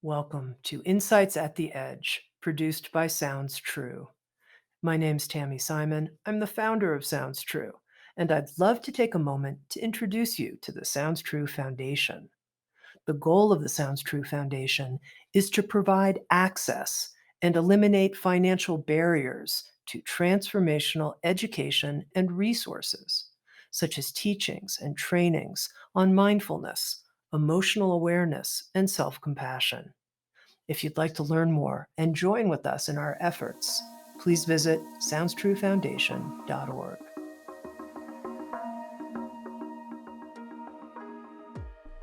Welcome to Insights at the Edge, produced by Sounds True. My name's Tami Simon. I'm the founder of Sounds True, and I'd love to take a moment to introduce you to the Sounds True Foundation. The goal of the Sounds True Foundation is to provide access and eliminate financial barriers to transformational education and resources, such as teachings and trainings on mindfulness, emotional awareness, and self compassion. If you'd like to learn more and join with us in our efforts, please visit SoundsTrueFoundation.org.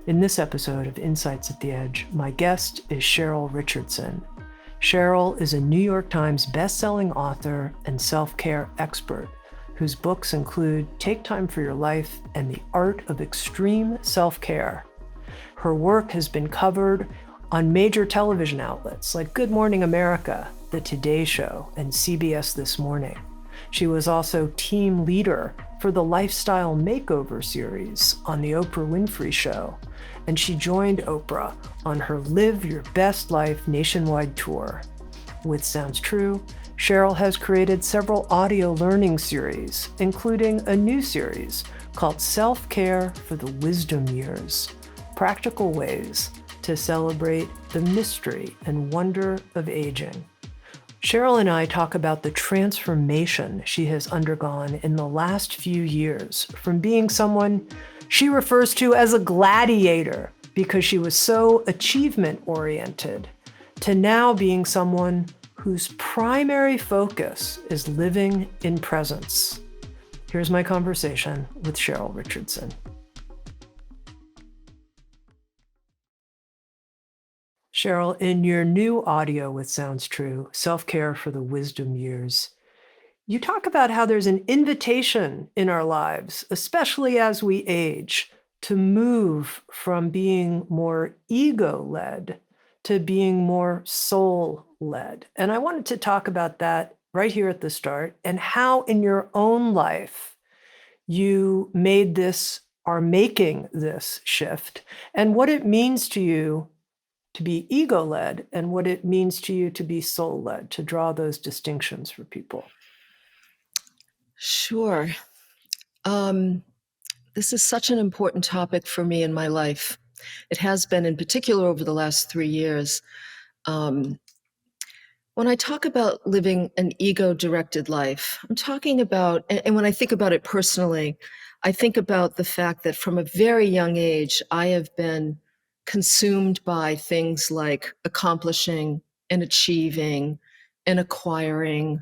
In this episode of Insights at the Edge, my guest is Cheryl Richardson. Cheryl is a New York Times bestselling author and self-care expert whose books include Take Time for Your Life and The Art of Extreme Self-Care. Her work has been covered on major television outlets like Good Morning America, The Today Show, and CBS This Morning. She was also team leader for the Lifestyle Makeover series on The Oprah Winfrey Show, and she joined Oprah on her Live Your Best Life nationwide tour. With Sounds True, Cheryl has created several audio learning series, including a new series called Self-Care for the Wisdom Years, Practical Ways to Celebrate the Mystery and Wonder of Aging. Cheryl and I talk about the transformation she has undergone in the last few years from being someone she refers to as a gladiator because she was so achievement-oriented to now being someone whose primary focus is living in presence. Here's my conversation with Cheryl Richardson. Cheryl, in your new audio with Sounds True, Self-Care for the Wisdom Years, you talk about how there's an invitation in our lives, especially as we age, to move from being more ego-led to being more soul-led. And I wanted to talk about that right here at the start and how in your own life you made this, are making this shift, and what it means to you to be ego-led and what it means to you to be soul-led, to draw those distinctions for people. Sure. This is such an important topic for me in my life. It has been in particular over the last 3 years. When I talk about living an ego-directed life, I'm talking about, and when I think about it personally, I think about the fact that from a very young age, I have been consumed by things like accomplishing and achieving and acquiring,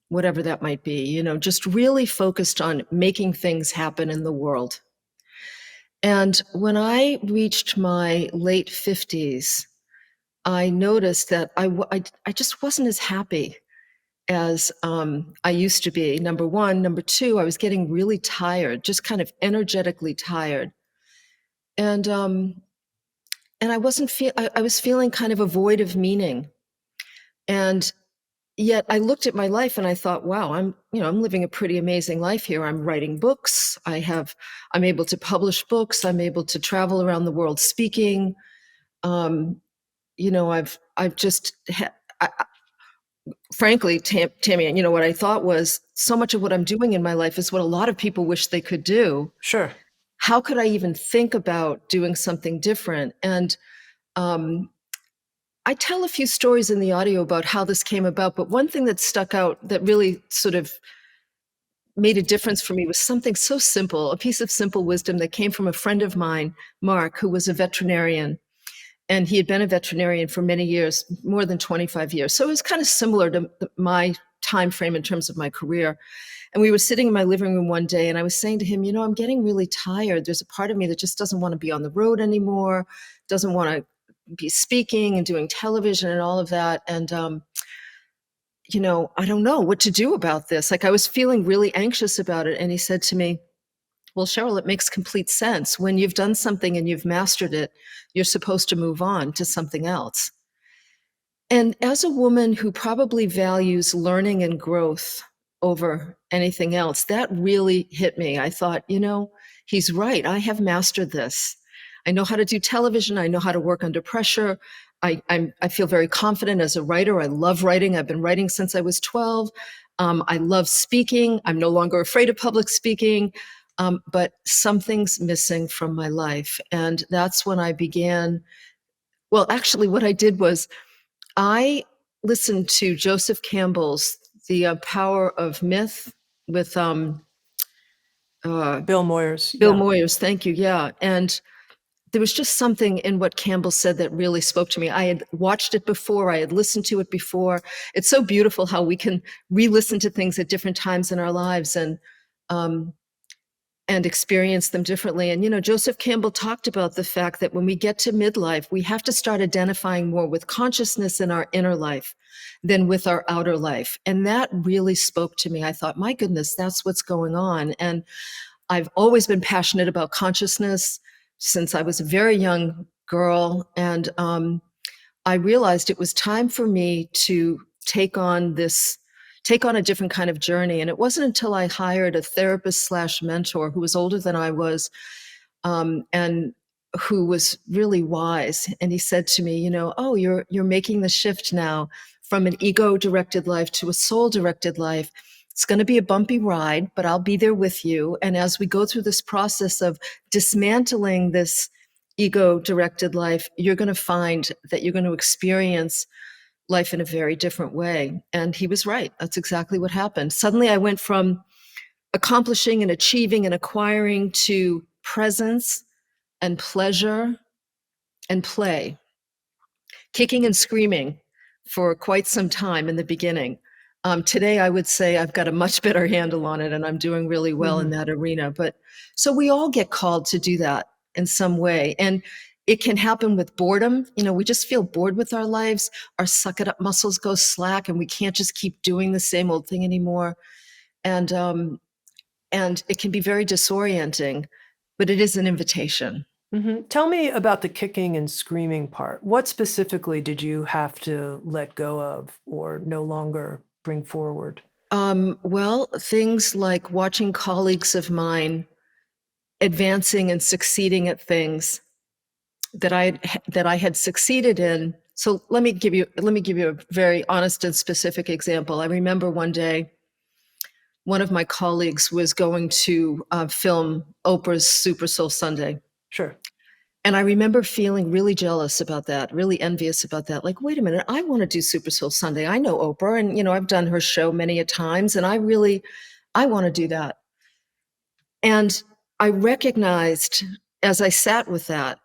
whatever that might be, just really focused on making things happen in the world. And when I reached my late 50s, I noticed that I just wasn't as happy as I used to be, number one. Number two, I was getting really tired, just kind of energetically tired. And I was feeling kind of a void of meaning. And yet I looked at my life and I thought, wow, I'm living a pretty amazing life here. I'm writing books. I'm able to publish books. I'm able to travel around the world speaking. I've just, frankly, Tammy, what I thought was so much of what I'm doing in my life is what a lot of people wish they could do. Sure. How could I even think about doing something different? And I tell a few stories in the audio about how this came about, but one thing that stuck out that really sort of made a difference for me was something so simple, a piece of simple wisdom that came from a friend of mine, Mark, who was a veterinarian. And he had been a veterinarian for many years, more than 25 years. So it was kind of similar to my time frame in terms of my career. And we were sitting in my living room one day, and I was saying to him, I'm getting really tired. There's a part of me that just doesn't want to be on the road anymore, doesn't want to be speaking and doing television and all of that. And, I don't know what to do about this. Like, I was feeling really anxious about it. And he said to me, well, Cheryl, it makes complete sense. When you've done something and you've mastered it, you're supposed to move on to something else. And as a woman who probably values learning and growth over anything else, that really hit me. I thought, he's right. I have mastered this. I know how to do television. I know how to work under pressure. I feel very confident as a writer. I love writing. I've been writing since I was 12. I love speaking. I'm no longer afraid of public speaking. But something's missing from my life. And that's when I began. Well, actually, what I did was I listened to Joseph Campbell's The Power of Myth with Bill Moyers. Bill Yeah. Moyers. Thank you. Yeah. And there was just something in what Campbell said that really spoke to me. I had watched it before, I had listened to it before. It's so beautiful how we can re-listen to things at different times in our lives um, and experience them differently. And, Joseph Campbell talked about the fact that when we get to midlife, we have to start identifying more with consciousness in our inner life than with our outer life. And that really spoke to me. I thought, my goodness, that's what's going on. And I've always been passionate about consciousness since I was a very young girl. And I realized it was time for me to take on a different kind of journey. And it wasn't until I hired a therapist slash mentor who was older than I was, and who was really wise. And he said to me, oh, you're making the shift now from an ego directed life to a soul directed life. It's going to be a bumpy ride, but I'll be there with you. And as we go through this process of dismantling this ego directed life, you're going to find that you're going to experience life in a very different way. And he was right. That's exactly what happened. Suddenly I went from accomplishing and achieving and acquiring to presence and pleasure and play, kicking and screaming for quite some time in the beginning. Today, I would say I've got a much better handle on it and I'm doing really well in that arena. But so we all get called to do that in some way. And it can happen with boredom. We just feel bored with our lives. Our suck it up muscles go slack and we can't just keep doing the same old thing anymore. And it can be very disorienting, but it is an invitation. Tell me about the kicking and screaming part. What specifically did you have to let go of or no longer bring forward? Well, things like watching colleagues of mine advancing and succeeding at things that I had succeeded in. So let me give you a very honest and specific example. I remember one day, one of my colleagues was going to film Oprah's Super Soul Sunday. Sure. And I remember feeling really jealous about that, really envious about that. Like, wait a minute, I want to do Super Soul Sunday. I know Oprah and, I've done her show many a times and I want to do that. And I recognized as I sat with that,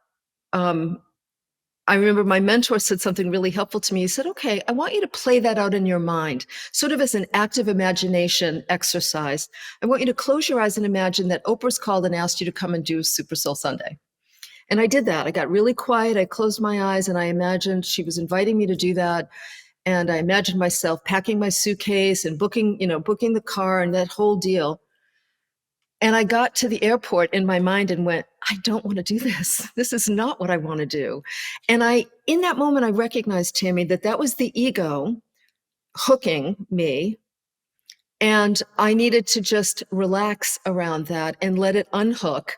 I remember my mentor said something really helpful to me. He said, okay, I want you to play that out in your mind, sort of as an active imagination exercise. I want you to close your eyes and imagine that Oprah's called and asked you to come and do Super Soul Sunday. And I did that. I got really quiet. I closed my eyes and I imagined she was inviting me to do that. And I imagined myself packing my suitcase and booking the car and that whole deal. And I got to the airport in my mind and went, I don't want to do this. This is not what I want to do. And in that moment, I recognized, Tami, that was the ego hooking me. And I needed to just relax around that and let it unhook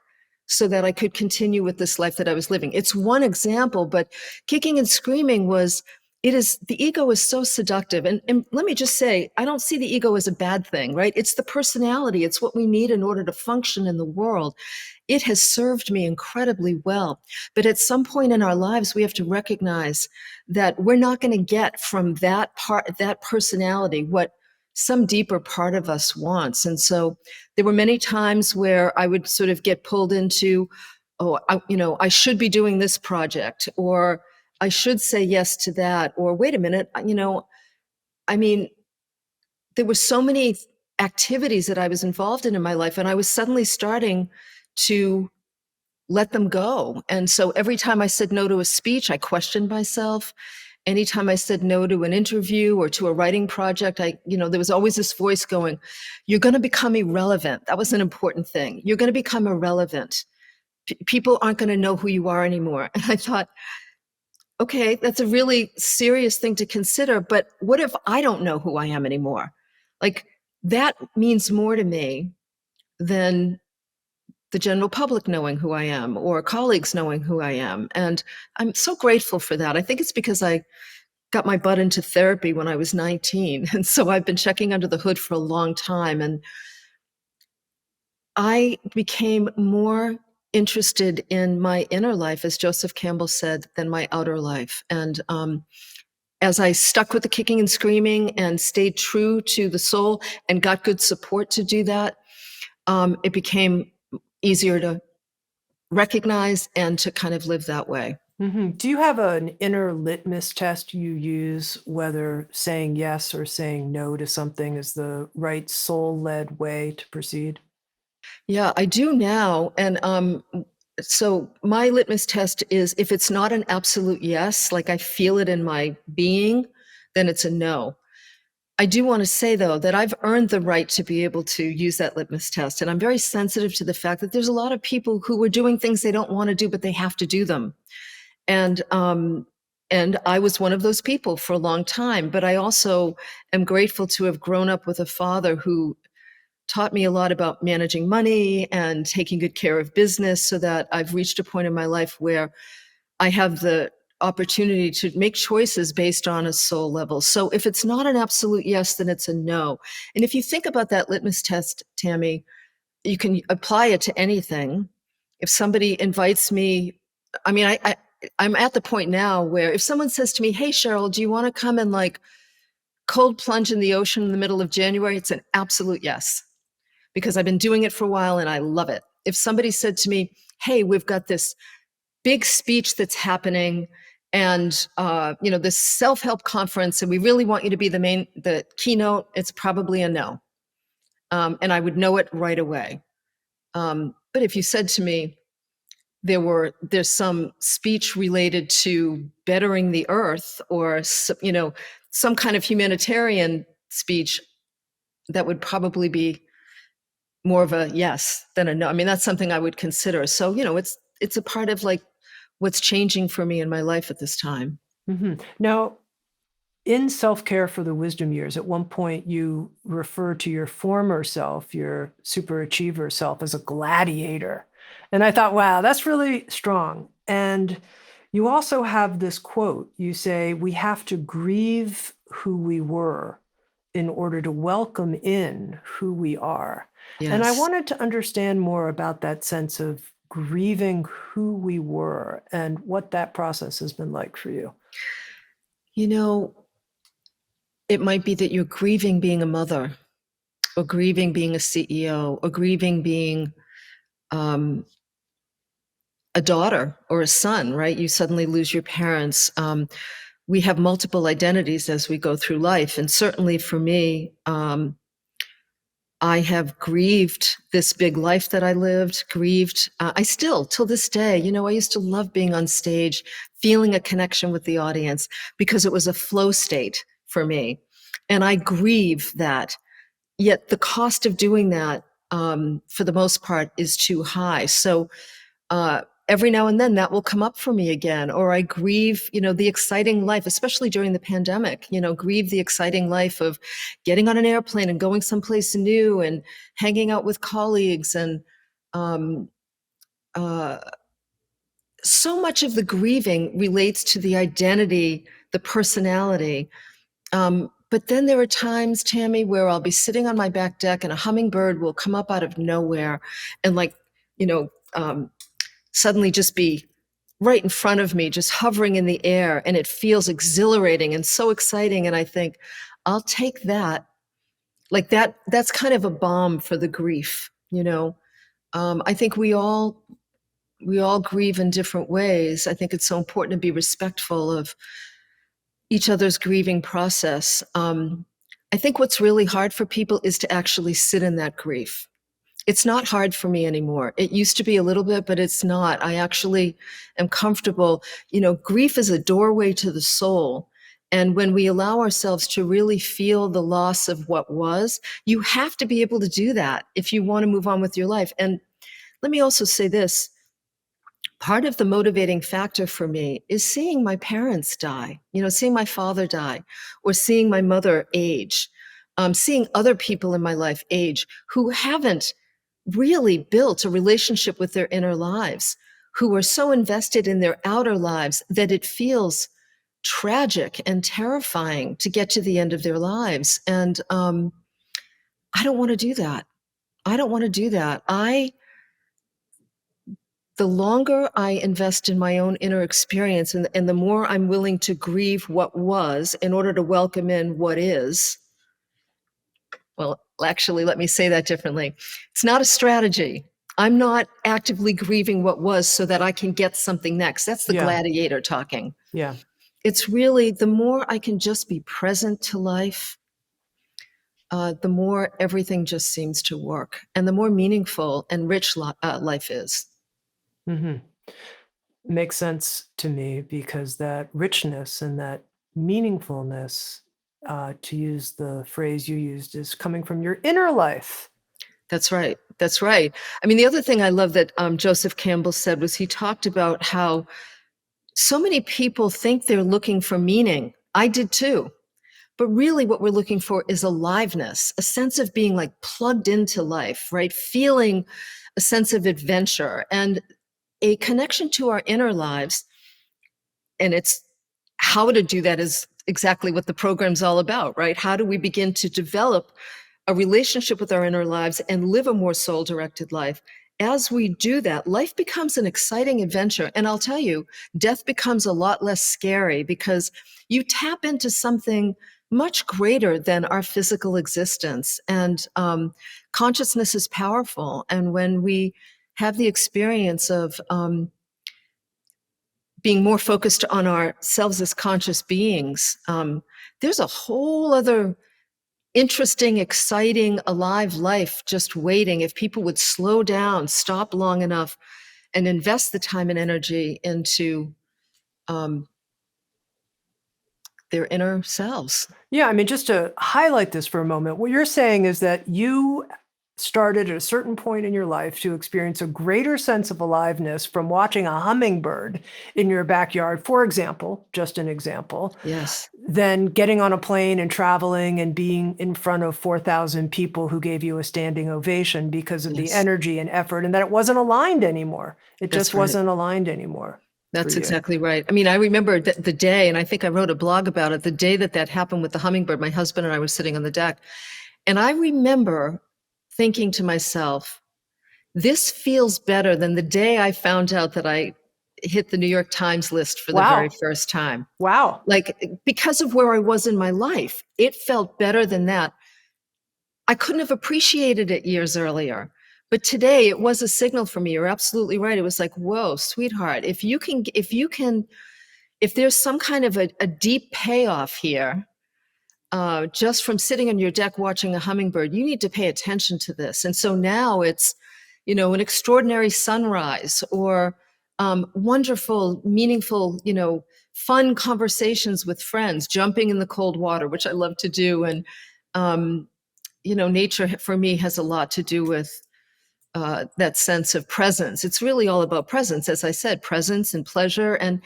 so that I could continue with this life that I was living. It's one example, but kicking and screaming the ego is so seductive. And let me just say, I don't see the ego as a bad thing, right? It's the personality. It's what we need in order to function in the world. It has served me incredibly well. But at some point in our lives, we have to recognize that we're not going to get from that personality, what some deeper part of us wants. And so there were many times where I would sort of get pulled into, I should be doing this project, or I should say yes to that, or wait a minute, there were so many activities that I was involved in my life, and I was suddenly starting to let them go. And so every time I said no to a speech, I questioned myself. Anytime I said no to an interview or to a writing project, there was always this voice going, you're going to become irrelevant. That was an important thing. You're going to become irrelevant. People aren't going to know who you are anymore. And I thought, okay, that's a really serious thing to consider, but what if I don't know who I am anymore? Like, that means more to me than the general public knowing who I am or colleagues knowing who I am. And I'm so grateful for that. I think it's because I got my butt into therapy when I was 19. And so I've been checking under the hood for a long time. And I became more interested in my inner life, as Joseph Campbell said, than my outer life. And as I stuck with the kicking and screaming and stayed true to the soul and got good support to do that, it became easier to recognize and to kind of live that way. Do you have an inner litmus test you use whether saying yes or saying no to something is the right soul-led way to proceed? Yeah, I do now. And so my litmus test is if it's not an absolute yes, like I feel it in my being, then it's a no. I do want to say, though, that I've earned the right to be able to use that litmus test. And I'm very sensitive to the fact that there's a lot of people who are doing things they don't want to do, but they have to do them. And I was one of those people for a long time. But I also am grateful to have grown up with a father who taught me a lot about managing money and taking good care of business, so that I've reached a point in my life where I have the opportunity to make choices based on a soul level. So if it's not an absolute yes, then it's a no. And if you think about that litmus test, Tami, you can apply it to anything. If somebody invites me, I mean, I'm at the point now where if someone says to me, "Hey, Cheryl, do you want to come and like cold plunge in the ocean in the middle of January?" It's an absolute yes, because I've been doing it for a while and I love it. If somebody said to me, "Hey, we've got this big speech that's happening and this self-help conference and we really want you to be the keynote," it's probably a no. And I would know it right away. But if you said to me there's some speech related to bettering the earth, or some kind of humanitarian speech, that would probably be more of a yes than a no. I mean, that's something I would consider. So it's a part of like what's changing for me in my life at this time. Now, in Self-Care for the Wisdom Years, at one point you refer to your former self, your superachiever self, as a gladiator. And I thought, wow, that's really strong. And you also have this quote. You say, "We have to grieve who we were in order to welcome in who we are." And I Yes. wanted to understand more about that sense of grieving who we were and what that process has been like for you. You know, it might be that you're grieving being a mother, or grieving being a CEO, or grieving being um, a daughter or a son, right? You suddenly lose your parents. We have multiple identities as we go through life. And certainly for me, I have grieved this big life that I lived, grieved. I still, till this day, I used to love being on stage, feeling a connection with the audience because it was a flow state for me. And I grieve that. Yet the cost of doing that, for the most part, is too high. So every now and then that will come up for me again, or I grieve the exciting life, especially during the pandemic, grieve the exciting life of getting on an airplane and going someplace new and hanging out with colleagues. And um, uh, so much of the grieving relates to the identity, the personality. But then there are times, Tami, where I'll be sitting on my back deck and a hummingbird will come up out of nowhere and you know suddenly just be right in front of me, just hovering in the air, and it feels exhilarating and so exciting. And I think, I'll take that. Like that's kind of a balm for the grief. I think we all grieve in different ways. I think it's so important to be respectful of each other's grieving process. I think what's really hard for people is to actually sit in that grief. It's not hard for me anymore. It used to be a little bit, but it's not. I actually am comfortable. Grief is a doorway to the soul. And when we allow ourselves to really feel the loss of what was, you have to be able to do that if you want to move on with your life. And let me also say this. Part of the motivating factor for me is seeing my parents die, seeing my father die, or seeing my mother age, seeing other people in my life age who haven't really built a relationship with their inner lives, who are so invested in their outer lives that it feels tragic and terrifying to get to the end of their lives. And I don't want to do that. I don't want to do that. The longer I invest in my own inner experience, and the more I'm willing to grieve what was in order to welcome in what is, well, actually, let me say that differently. It's not a strategy. I'm not actively grieving what was so that I can get something next. That's the Yeah. gladiator talking. Yeah. It's really the more I can just be present to life, the more everything just seems to work and the more meaningful and rich life is. Hmm. Makes sense to me because that richness and that meaningfulness, to use the phrase you used, is coming from your inner life. That's right. That's right. I mean, the other thing I love that Joseph Campbell said was he talked about how so many people think they're looking for meaning. I did too. But really, what we're looking for is aliveness, a sense of being like plugged into life, right? Feeling a sense of adventure and a connection to our inner lives. And it's how to do that is exactly what the program's all about, right? How do we begin to develop a relationship with our inner lives and live a more soul directed life? As we do that, life becomes an exciting adventure. And I'll tell you, death becomes a lot less scary because you tap into something much greater than our physical existence. And consciousness is powerful. And when we have the experience of being more focused on ourselves as conscious beings, there's a whole other interesting, exciting, alive life just waiting if people would slow down, stop long enough, and invest the time and energy into um, their inner selves. Yeah, I mean, just to highlight this for a moment, what you're saying is that you started at a certain point in your life to experience a greater sense of aliveness from watching a hummingbird in your backyard, for example, just an example, Yes, than getting on a plane and traveling and being in front of 4,000 people who gave you a standing ovation because of the yes, energy and effort, and that it wasn't aligned anymore. It just that's right. wasn't aligned anymore for That's you. exactly right. I mean, I remember the day, and I think I wrote a blog about it, the day that that happened with the hummingbird. My husband and I were sitting on the deck, and I remember thinking to myself, this feels better than the day I found out that I hit the New York Times list for the very Wow. first time. Wow. Like, because of where I was in my life, it felt better than that. I couldn't have appreciated it years earlier. But today it was a signal for me. You're absolutely right. It was like, whoa, sweetheart, if there's some kind of a deep payoff here, just from sitting on your deck watching a hummingbird, you need to pay attention to this. And so now it's, an extraordinary sunrise or wonderful, meaningful, fun conversations with friends, jumping in the cold water, which I love to do. And, nature for me has a lot to do with that sense of presence. It's really all about presence, as I said, presence and pleasure. And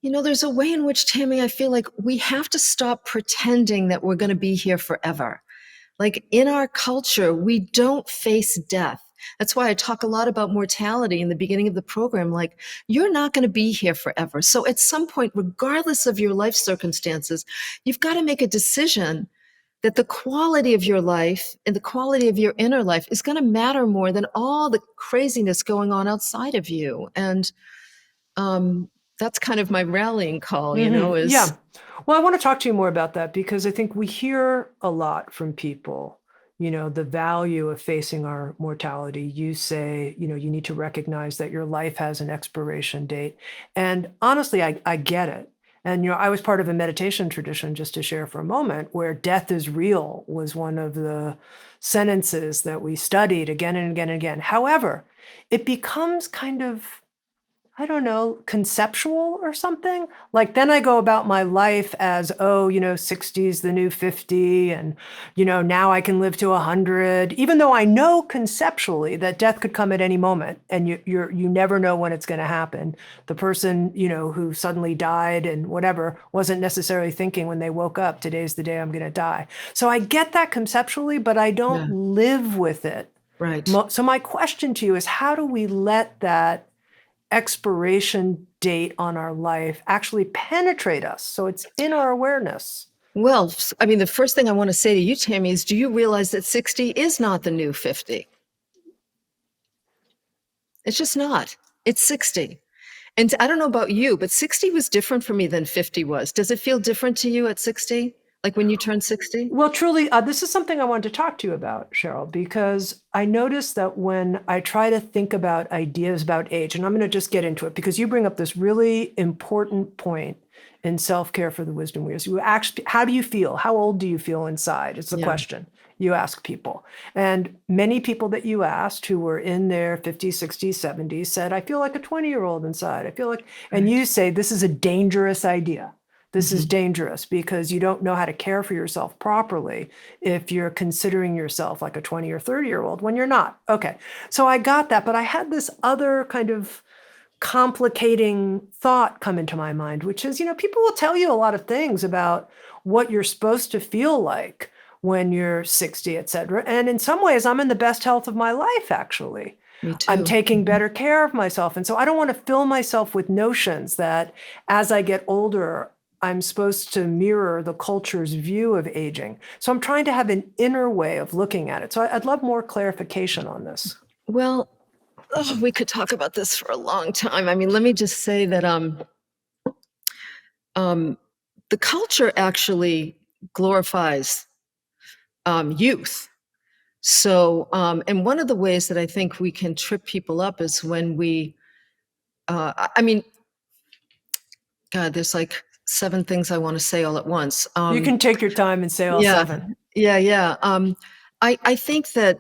there's a way in which, Tammy, I feel like we have to stop pretending that we're going to be here forever. Like in our culture, we don't face death. That's why I talk a lot about mortality in the beginning of the program. Like, you're not going to be here forever. So at some point, regardless of your life circumstances, you've got to make a decision that the quality of your life and the quality of your inner life is going to matter more than all the craziness going on outside of you. And that's kind of my rallying call, is Yeah. Well, I want to talk to you more about that because I think we hear a lot from people, the value of facing our mortality. You say, you need to recognize that your life has an expiration date. And honestly, I get it. And, I was part of a meditation tradition, just to share for a moment, where death is real was one of the sentences that we studied again and again and again. However, it becomes kind of, I don't know, conceptual or something. Like then I go about my life as, 60 is the new 50 and, now I can live to 100, even though I know conceptually that death could come at any moment and you never know when it's going to happen. The person, who suddenly died and whatever wasn't necessarily thinking when they woke up, today's the day I'm going to die. So I get that conceptually, but I don't yeah. live with it Right. So my question to you is, how do we let that expiration date on our life actually penetrate us so it's in our awareness? Well, I mean, the first thing I want to say to you, Tami, is do you realize that 60 is not the new 50? It's just not. It's 60. And I don't know about you, but 60 was different for me than 50 was. Does it feel different to you at 60? Like when you turn 60? Well, truly, this is something I wanted to talk to you about, Cheryl, because I noticed that when I try to think about ideas about age, and I'm going to just get into it because you bring up this really important point in self-care for the wisdom weavers. You actually, how do you feel? How old do you feel inside? It's the Yeah. question you ask people. And many people that you asked who were in their 50s, 60s, 70s said, I feel like a 20-year-old inside. I feel like, and Right. you say, this is a dangerous idea. This is Mhm. dangerous because you don't know how to care for yourself properly if you're considering yourself like a 20 or 30-year-old when you're not. Okay. So I got that, but I had this other kind of complicating thought come into my mind, which is, people will tell you a lot of things about what you're supposed to feel like when you're 60, et cetera. And in some ways, I'm in the best health of my life, actually. Me I'm too. taking better care of myself. And so I don't want to fill myself with notions that as I get older, I'm supposed to mirror the culture's view of aging. So I'm trying to have an inner way of looking at it. So I'd love more clarification on this. Well, we could talk about this for a long time. I mean, let me just say that the culture actually glorifies youth. So, and one of the ways that I think we can trip people up is when I mean, God, there's like 7 things I want to say all at once. You can take your time and say all Yeah, 7. yeah. I think that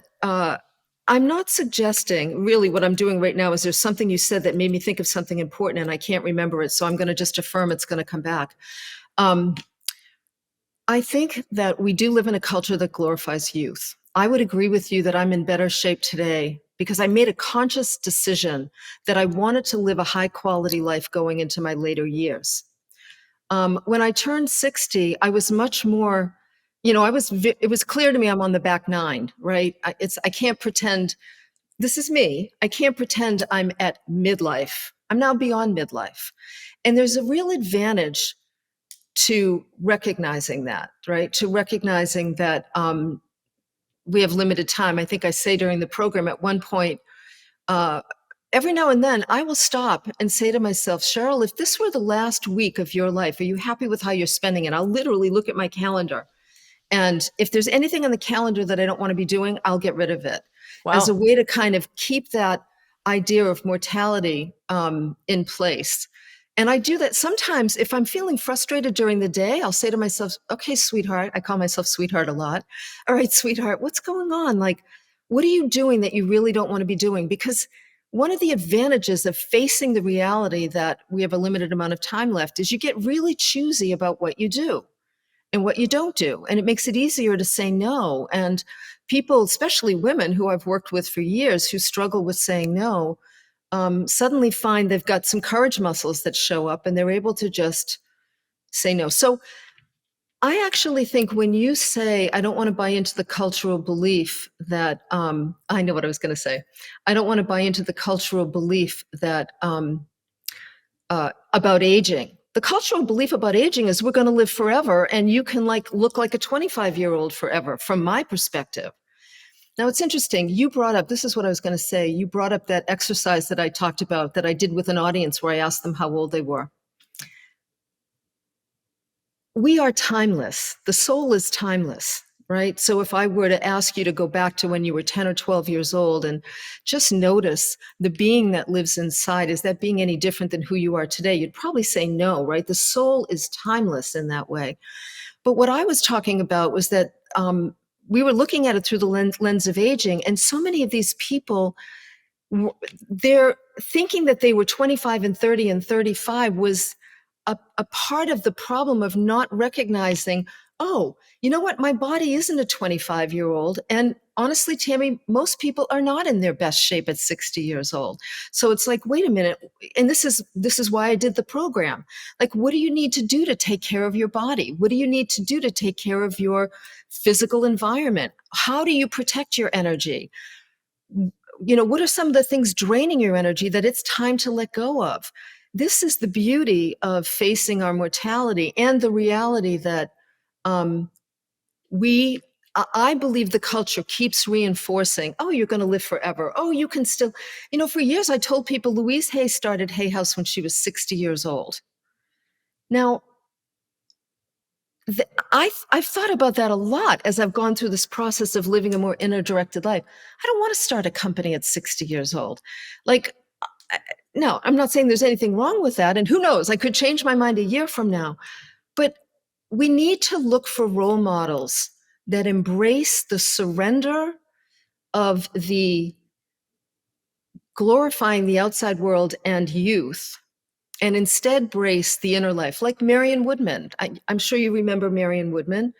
I'm not suggesting really what I'm doing right now is there's something you said that made me think of something important and I can't remember it. So I'm going to just affirm it's going to come back. Um, I think that we do live in a culture that glorifies youth. I would agree with you that I'm in better shape today because I made a conscious decision that I wanted to live a high quality life going into my later years. When I turned 60, I was much more, it was clear to me I'm on the back nine, right? I can't pretend, this is me. I can't pretend I'm at midlife. I'm now beyond midlife. And there's a real advantage to recognizing that, right? To recognizing that we have limited time. I think I say during the program at one point, uh, every now and then I will stop and say to myself, Cheryl, if this were the last week of your life, are you happy with how you're spending it? I'll literally look at my calendar. And if there's anything on the calendar that I don't want to be doing, I'll get rid of it as a Wow. way to kind of keep that idea of mortality in place. And I do that sometimes if I'm feeling frustrated during the day, I'll say to myself, okay, sweetheart, I call myself sweetheart a lot. All right, sweetheart, what's going on? Like, what are you doing that you really don't want to be doing? Because one of the advantages of facing the reality that we have a limited amount of time left is you get really choosy about what you do and what you don't do. And it makes it easier to say no. And people, especially women who I've worked with for years who struggle with saying no, suddenly find they've got some courage muscles that show up and they're able to just say no. So I actually think when you say, I don't want to buy into the cultural belief that, I know what I was going to say. I don't want to buy into the cultural belief that about aging. The cultural belief about aging is we're going to live forever and you can like look like a 25-year-old forever from my perspective. Now it's interesting. You brought up, this is what I was going to say. You brought up that exercise that I talked about that I did with an audience where I asked them how old they were. We are timeless. The soul is timeless, right? So if I were to ask you to go back to when you were 10 or 12 years old and just notice the being that lives inside, is that being any different than who you are today? You'd probably say no, right? The soul is timeless in that way. But what I was talking about was that we were looking at it through the lens of aging, and so many of these people, they're thinking that they were 25 and 30 and 35 was a part of the problem of not recognizing, oh, you know what? My body isn't a 25-year-old. And honestly, Tami, most people are not in their best shape at 60 years old. So it's like, wait a minute. And this is why I did the program. Like, what do you need to do to take care of your body? What do you need to do to take care of your physical environment? How do you protect your energy? what are some of the things draining your energy that it's time to let go of? This is the beauty of facing our mortality and the reality that um, we I believe the culture keeps reinforcing, oh, you're going to live forever. Oh, you can still, for years I told people Louise Hay started Hay House when she was 60 years old. Now, I've thought about that a lot as I've gone through this process of living a more inner directed life. I don't want to start a company at 60 years old. Like, no, I'm not saying there's anything wrong with that. And who knows, I could change my mind a year from now. But we need to look for role models that embrace the surrender of the glorifying the outside world and youth, and instead brace the inner life, like Marion Woodman. I'm sure you remember Marion Woodman,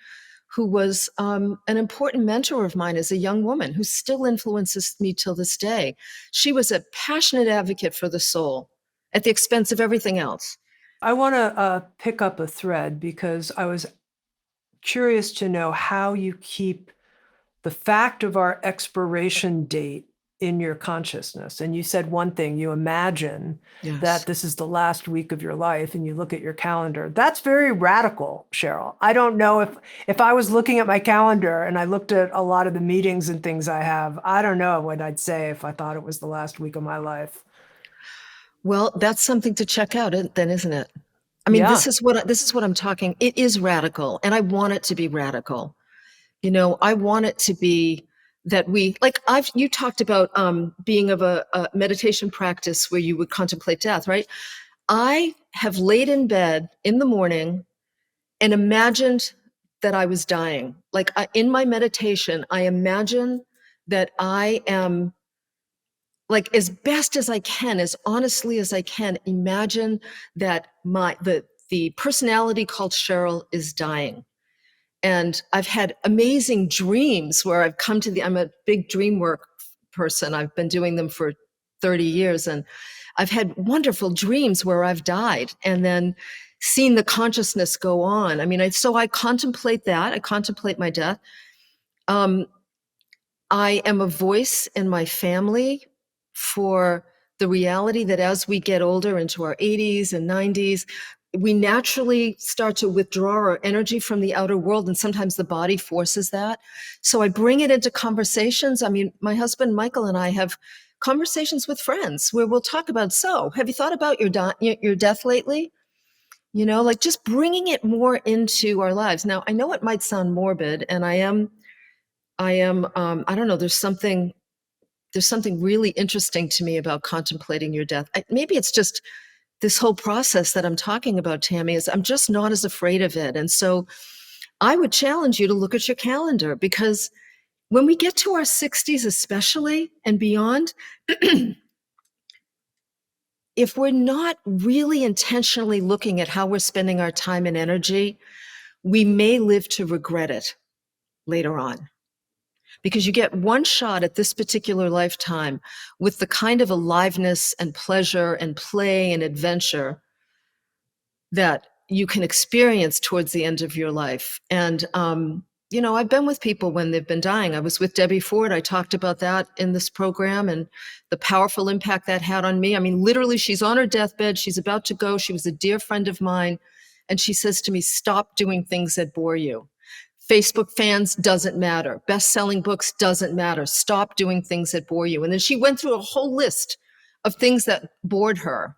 who was an important mentor of mine as a young woman, who still influences me till this day. She was a passionate advocate for the soul at the expense of everything else. I want to pick up a thread because I was curious to know how you keep the fact of our expiration date in your consciousness. And you said one thing, you imagine that Yes. this is the last week of your life and you look at your calendar. That's very radical, Cheryl. I don't know if I was looking at my calendar and I looked at a lot of the meetings and things I have, I don't know what I'd say if I thought it was the last week of my life. Well, that's something to check out then, isn't it? I mean, Yeah. this is what I'm talking. It is radical, and I want it to be radical. I want it to be that you talked about being of a meditation practice where you would contemplate death, right? I have laid in bed in the morning and imagined that I was dying. In my meditation, I imagine that I am, like, as best as I can, as honestly as I can, imagine that the personality called Cheryl is dying. And I've had amazing dreams where I'm a big dream work person. I've been doing them for 30 years. And I've had wonderful dreams where I've died and then seen the consciousness go on. I mean, so I contemplate that. I contemplate my death. Um, I am a voice in my family for the reality that as we get older into our 80s and 90s, we naturally start to withdraw our energy from the outer world, and sometimes the body forces that. So I bring it into conversations. I mean, my husband Michael and I have conversations with friends where we'll talk about, so have you thought about your death lately? Like just bringing it more into our lives. Now, I know it might sound morbid, and I don't know, there's something really interesting to me about contemplating your death. Maybe it's just this whole process that I'm talking about, Tami, is I'm just not as afraid of it. And so I would challenge you to look at your calendar, because when we get to our 60s, especially and beyond, if we're not really intentionally looking at how we're spending our time and energy, we may live to regret it later on. Because you get one shot at this particular lifetime with the kind of aliveness and pleasure and play and adventure that you can experience towards the end of your life. And, I've been with people when they've been dying. I was with Debbie Ford. I talked about that in this program and the powerful impact that had on me. I mean, literally, she's on her deathbed. She's about to go. She was a dear friend of mine. And she says to me, stop doing things that bore you. Facebook fans doesn't matter. Best-selling books doesn't matter. Stop doing things that bore you. And then she went through a whole list of things that bored her,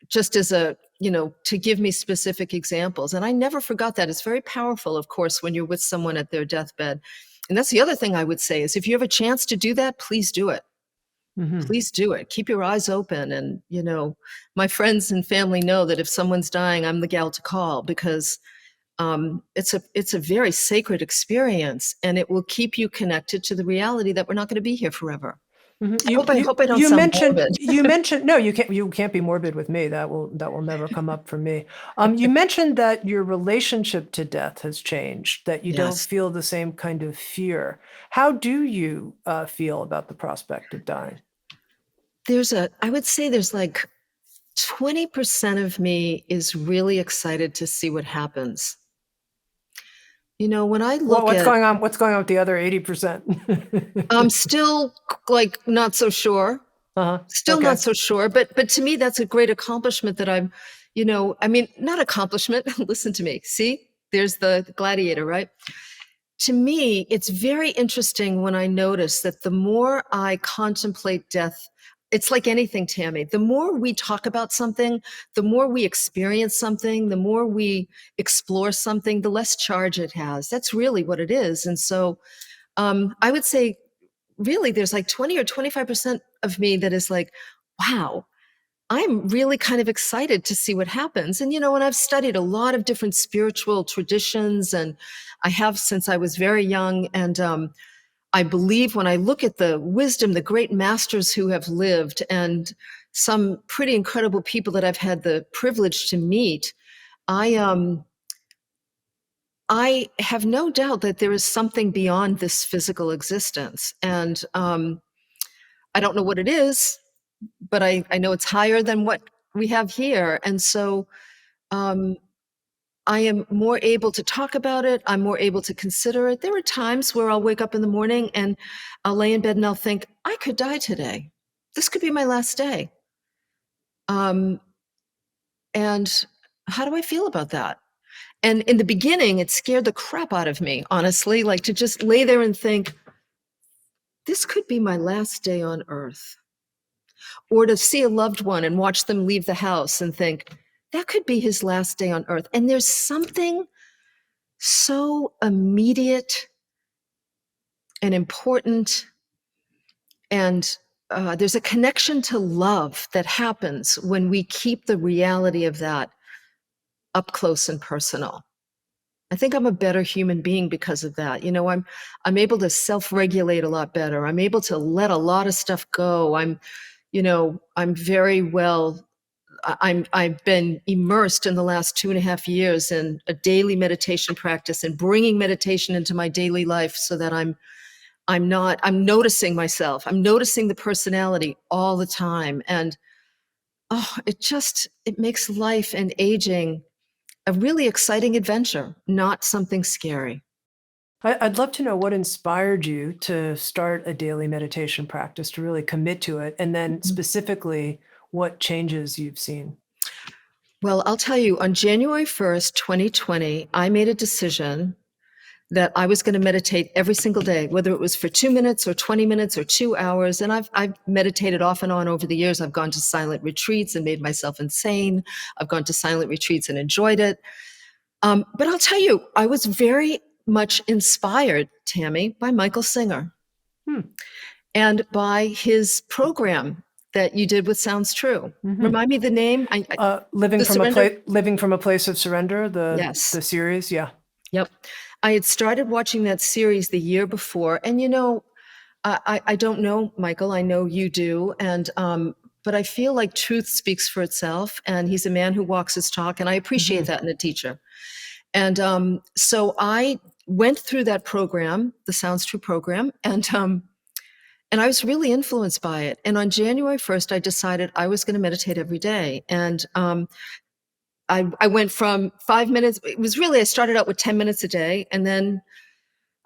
just as to give me specific examples. And I never forgot that. It's very powerful, of course, when you're with someone at their deathbed. And that's the other thing I would say is, if you have a chance to do that, please do it. Mm-hmm. Please do it. Keep your eyes open. And, my friends and family know that if someone's dying, I'm the gal to call, because it's a very sacred experience, and it will keep you connected to the reality that we're not going to be here forever. Mm-hmm. I hope I don't sound morbid. You mentioned no, you can't be morbid with me. That will never come up for me. You mentioned that your relationship to death has changed, that you don't Yes. feel the same kind of fear. How do you feel about the prospect of dying? I would say there's like 20% of me is really excited to see what happens. When I Well, look what's at, going on? What's going on with the other 80%? I'm still like not so sure. Uh-huh. Still Okay. not so sure, but to me, that's a great accomplishment that I mean, not accomplishment. Listen to me. See, there's the gladiator, right? To me, it's very interesting when I notice that the more I contemplate death, it's like anything, Tammy. The more we talk about something, the more we experience something, the more we explore something, the less charge it has. That's really what it is. And so I would say, really, there's like 20 or 25% of me that is like, wow, I'm really kind of excited to see what happens. And I've studied a lot of different spiritual traditions, and I have since I was very young. And I believe when I look at the wisdom, the great masters who have lived, and some pretty incredible people that I've had the privilege to meet, I I have no doubt that there is something beyond this physical existence, and I don't know what it is, but I know it's higher than what we have here. And so um, I am more able to talk about it. I'm more able to consider it. There are times where I'll wake up in the morning and I'll lay in bed and I'll think, I could die today. This could be my last day. Um, and how do I feel about that? And in the beginning, it scared the crap out of me, honestly, like to just lay there and think, this could be my last day on earth. Or to see a loved one and watch them leave the house and think, that could be his last day on earth. And there's something so immediate and important, and there's a connection to love that happens when we keep the reality of that up close and personal. I think I'm a better human being because of that. I'm able to self-regulate a lot better. I'm able to let a lot of stuff go. I'm very well. I've been immersed in the last 2.5 years in a daily meditation practice and bringing meditation into my daily life so that I'm noticing myself. I'm noticing the personality all the time. And it makes life and aging a really exciting adventure, not something scary. I'd love to know what inspired you to start a daily meditation practice, to really commit to it, and then specifically what changes you've seen. Well, I'll tell you, on January 1st, 2020, I made a decision that I was going to meditate every single day, whether it was for 2 minutes or 20 minutes or 2 hours. And I've meditated off and on over the years. I've gone to silent retreats and made myself insane. I've gone to silent retreats and enjoyed it. But I'll tell you, I was very much inspired, Tammy, by Michael Singer Hmm. and by his program that you did with Sounds True. Mhm. Remind me the name. Living The from Surrender? living from a place of surrender, Yes. the series, yeah. Yep. I had started watching that series the year before, and I don't know, Michael. I know you do, and but I feel like truth speaks for itself, and he's a man who walks his talk, and I appreciate that in a teacher. And so I went through that program, the Sounds True program, and I was really influenced by it. And on January 1st, I decided I was going to meditate every day, and I went from 5 minutes. It was really I started out with 10 minutes a day, and then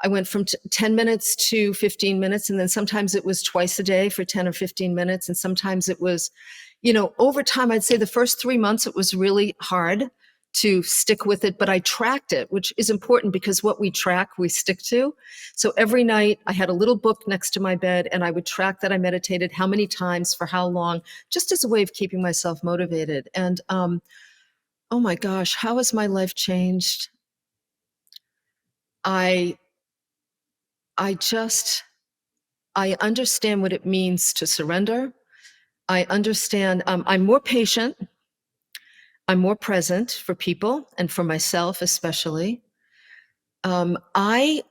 I went from 10 minutes to 15 minutes. And then sometimes it was twice a day for 10 or 15 minutes. And sometimes it was, over time, I'd say the first 3 months, it was really hard to stick with it, but I tracked it, which is important because what we track, we stick to. So every night I had a little book next to my bed and I would track that I meditated, how many times, for how long, just as a way of keeping myself motivated. And oh my gosh, how has my life changed? I I just I understand what it means to surrender. I understand, I'm more patient. I'm more present for people and for myself, especially. I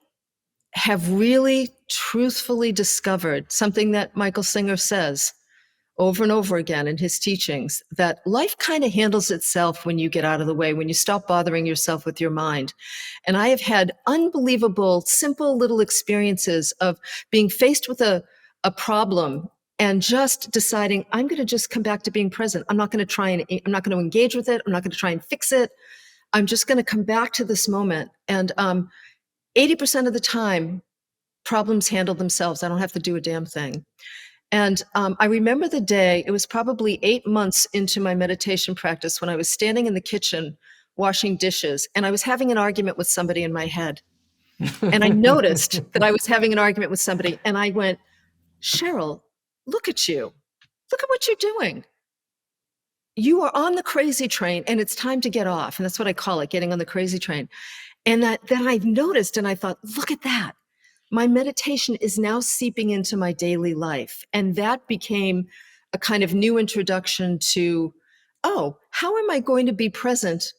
have really truthfully discovered something that Michael Singer says over and over again in his teachings, that life kind of handles itself when you get out of the way, when you stop bothering yourself with your mind. And I have had unbelievable, simple little experiences of being faced with a problem and just deciding, I'm going to just come back to being present. I'm not going to engage with it. I'm not going to try and fix it. I'm just going to come back to this moment. And 80% of the time, problems handle themselves. I don't have to do a damn thing. And I remember the day, it was probably 8 months into my meditation practice when I was standing in the kitchen washing dishes, and I was having an argument with somebody in my head. And I noticed that I was having an argument with somebody, and I went, Cheryl, look at you. Look at what you're doing. You are on the crazy train, and it's time to get off. And that's what I call it, getting on the crazy train. And then I noticed, and I thought, look at that. My meditation is now seeping into my daily life. And that became a kind of new introduction to, oh, how am I going to be present?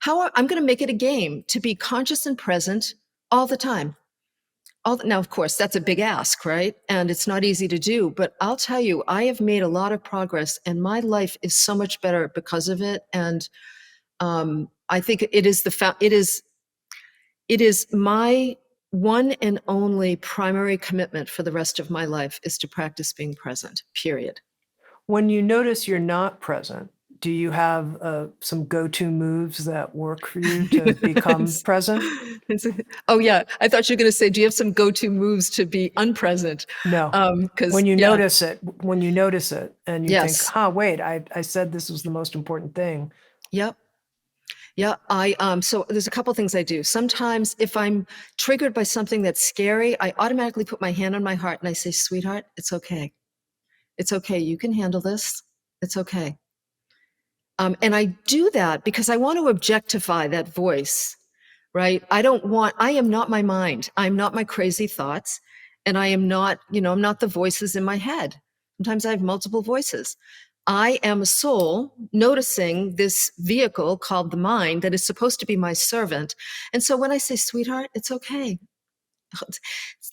I'm going to make it a game to be conscious and present all the time. Now, of course, that's a big ask, right? And it's not easy to do. But I'll tell you, I have made a lot of progress, and my life is so much better because of it. And I think it is my one and only primary commitment for the rest of my life is to practice being present, period. When you notice you're not present, do you have some go-to moves that work for you to become present? Oh, yeah. I thought you were going to say, do you have some go-to moves to be unpresent? No. When you notice it and you think, wait, I said this was the most important thing. Yep. Yeah, so there's a couple things I do. Sometimes if I'm triggered by something that's scary, I automatically put my hand on my heart and I say, sweetheart, it's okay. It's okay. You can handle this. It's okay. And I do that because I want to objectify that voice, right? I am not my mind. I'm not my crazy thoughts. And I am not, I'm not the voices in my head. Sometimes I have multiple voices. I am a soul noticing this vehicle called the mind that is supposed to be my servant. And so when I say, sweetheart, it's okay.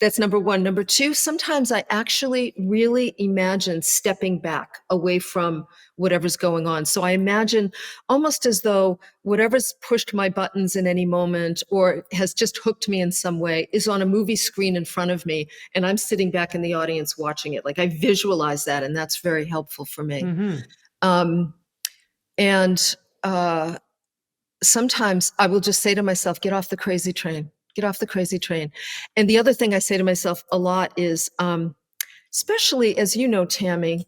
That's number one. Number two, sometimes I actually really imagine stepping back away from whatever's going on. So I imagine almost as though whatever's pushed my buttons in any moment or has just hooked me in some way is on a movie screen in front of me, and I'm sitting back in the audience watching it. Like I visualize that, and that's very helpful for me. Mm-hmm. Sometimes I will just say to myself, get off the crazy train. Get off the crazy train. And the other thing I say to myself a lot is, especially as you know, Tami,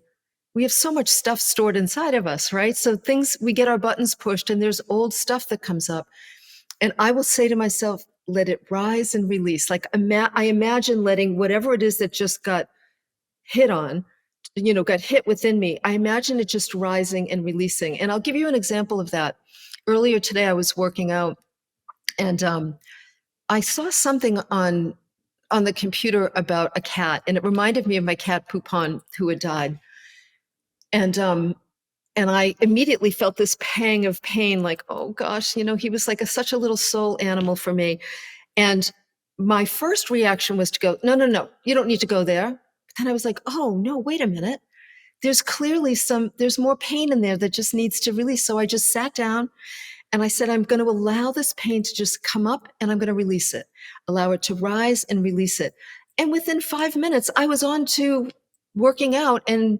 we have so much stuff stored inside of us, right? So we get our buttons pushed and there's old stuff that comes up. And I will say to myself, let it rise and release. Like I imagine letting whatever it is that just got hit on, got hit within me. I imagine it just rising and releasing. And I'll give you an example of that. Earlier today, I was working out and I saw something on the computer about a cat, and it reminded me of my cat Poupon, who had died. And I immediately felt this pang of pain, like, oh gosh, he was like such a little soul animal for me. And my first reaction was to go, no, you don't need to go there. But then I was like, oh no, wait a minute. There's clearly there's more pain in there that just needs to release. So I just sat down. And I said, I'm going to allow this pain to just come up and I'm going to release it, allow it to rise and release it. And within 5 minutes, I was on to working out. And,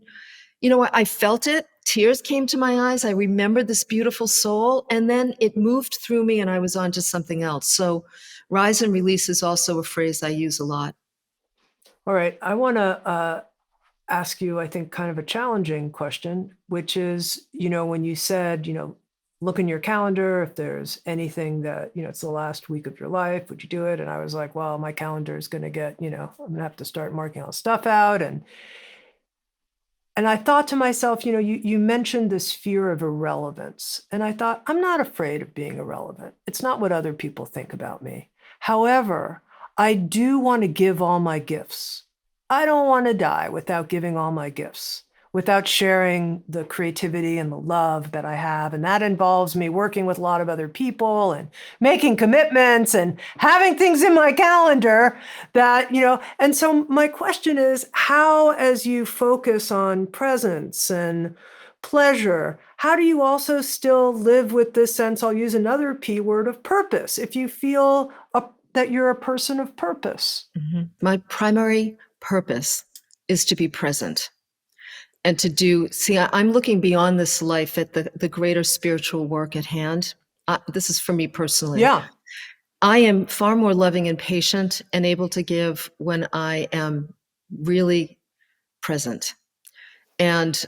I felt it. Tears came to my eyes. I remembered this beautiful soul. And then it moved through me and I was on to something else. So rise and release is also a phrase I use a lot. All right. I want to ask you, I think, kind of a challenging question, which is, when you said, look in your calendar, if there's anything that, it's the last week of your life, would you do it? And I was like, well, my calendar is going to get, I'm going to have to start marking all stuff out. And I thought to myself, you mentioned this fear of irrelevance. And I thought, I'm not afraid of being irrelevant. It's not what other people think about me. However, I do want to give all my gifts. I don't want to die without giving all my gifts, without sharing the creativity and the love that I have. And that involves me working with a lot of other people and making commitments and having things in my calendar that, and so my question is, how, as you focus on presence and pleasure, how do you also still live with this sense, I'll use another P word, of purpose, if you feel that you're a person of purpose? Mm-hmm. My primary purpose is to be present. And I'm looking beyond this life at the greater spiritual work at hand. This is for me personally. Yeah, I am far more loving and patient and able to give when I am really present. And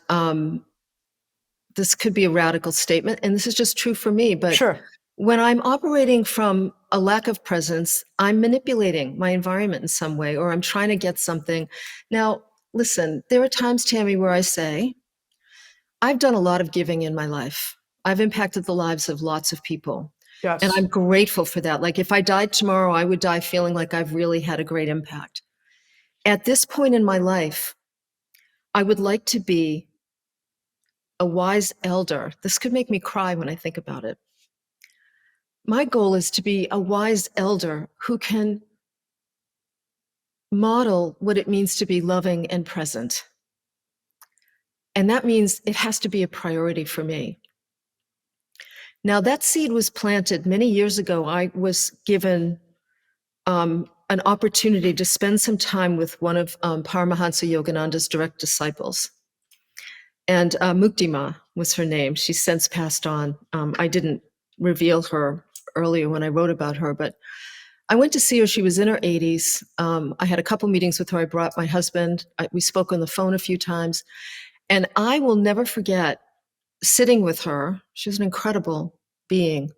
this could be a radical statement, and this is just true for me, but sure. when I'm operating from a lack of presence, I'm manipulating my environment in some way, or I'm trying to get something. Now, listen, there are times, Tammy, where I say, I've done a lot of giving in my life. I've impacted the lives of lots of people. And Yes. I'm grateful for that. Like if I died tomorrow, I would die feeling like I've really had a great impact. At this point in my life, I would like to be a wise elder. This could make me cry when I think about it. My goal is to be a wise elder who can model what it means to be loving and present. And that means it has to be a priority for me. Now, that seed was planted many years ago. I was given an opportunity to spend some time with one of Paramahansa Yogananda's direct disciples. And Muktima was her name. She's since passed on. I didn't reveal her earlier when I wrote about her, but I went to see her. She was in her 80s. I had a couple meetings with her. I brought my husband. We spoke on the phone a few times. And I will never forget sitting with her. She was an incredible being.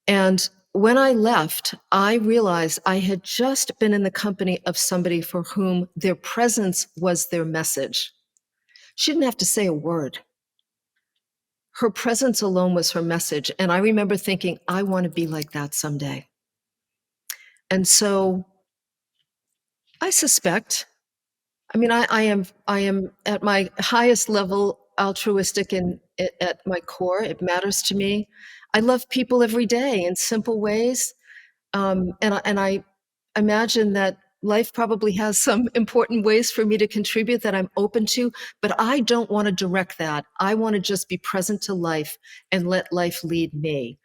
And when I left, I realized I had just been in the company of somebody for whom their presence was their message. She didn't have to say a word. Her presence alone was her message. And I remember thinking, I want to be like that someday. And so I suspect, I mean, I am at my highest level altruistic and at my core. It matters to me. I love people every day in simple ways. And I imagine that life probably has some important ways for me to contribute that I'm open to, but I don't want to direct that. I want to just be present to life and let life lead me.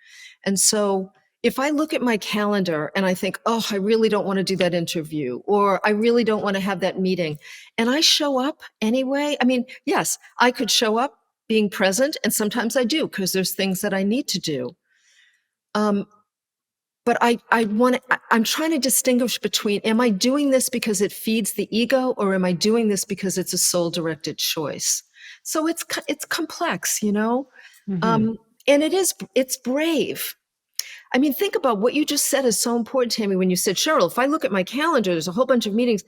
And so if I look at my calendar and I think, oh, I really don't want to do that interview, or I really don't want to have that meeting, and I show up anyway, I mean, yes, I could show up being present, and sometimes I do because there's things that I need to do. But I'm trying to distinguish between, am I doing this because it feeds the ego, or am I doing this because it's a soul directed choice? So it's complex, you know? Mm-hmm. Um, and it's brave. I mean, think about what you just said is so important, Tammy, when you said, Cheryl, if I look at my calendar, there's a whole bunch of meetings.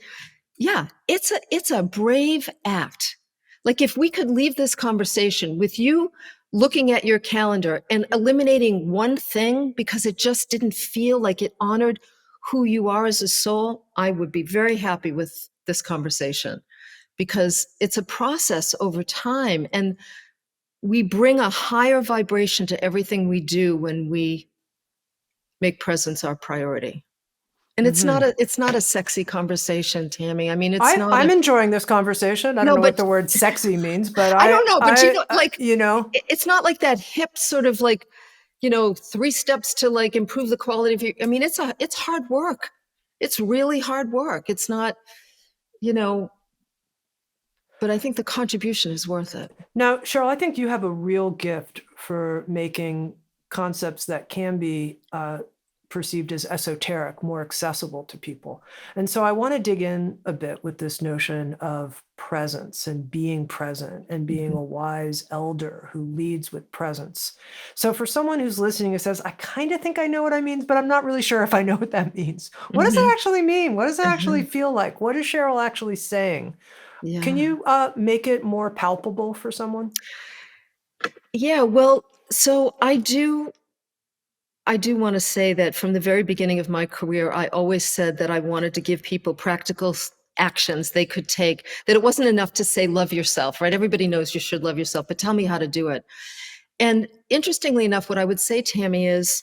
Yeah, it's a brave act. Like if we could leave this conversation with you looking at your calendar and eliminating one thing because it just didn't feel like it honored who you are as a soul, I would be very happy with this conversation because it's a process over time, and we bring a higher vibration to everything we do when we make presence our priority. And Mm-hmm. it's not a sexy conversation, Tammy. I mean, it's not I'm a enjoying this conversation. I don't no, know what but the word sexy means, but I don't know, but you know, you know, it's not like that hip sort of like, 3 steps to like improve the quality of your, I mean, it's hard work. It's really hard work. It's not, you know, but I think the contribution is worth it. now, Cheryl, I think you have a real gift for making concepts that can be perceived as esoteric more accessible to people. And so I want to dig in a bit with this notion of presence and being present and being Mhm. a wise elder who leads with presence. So for someone who's listening who says, I kind of think I know what I mean, but I'm not really sure if I know what that means. What does that Mhm. actually mean? What does it actually Mhm. feel like? What is Cheryl actually saying? Can Yeah. you make it more palpable for someone? Yeah, well, so I do want to say that from the very beginning of my career, I always said that I wanted to give people practical actions they could take, that it wasn't enough to say, love yourself, right? Everybody knows you should love yourself, but tell me how to do it. And interestingly enough, what I would say, Tammy, is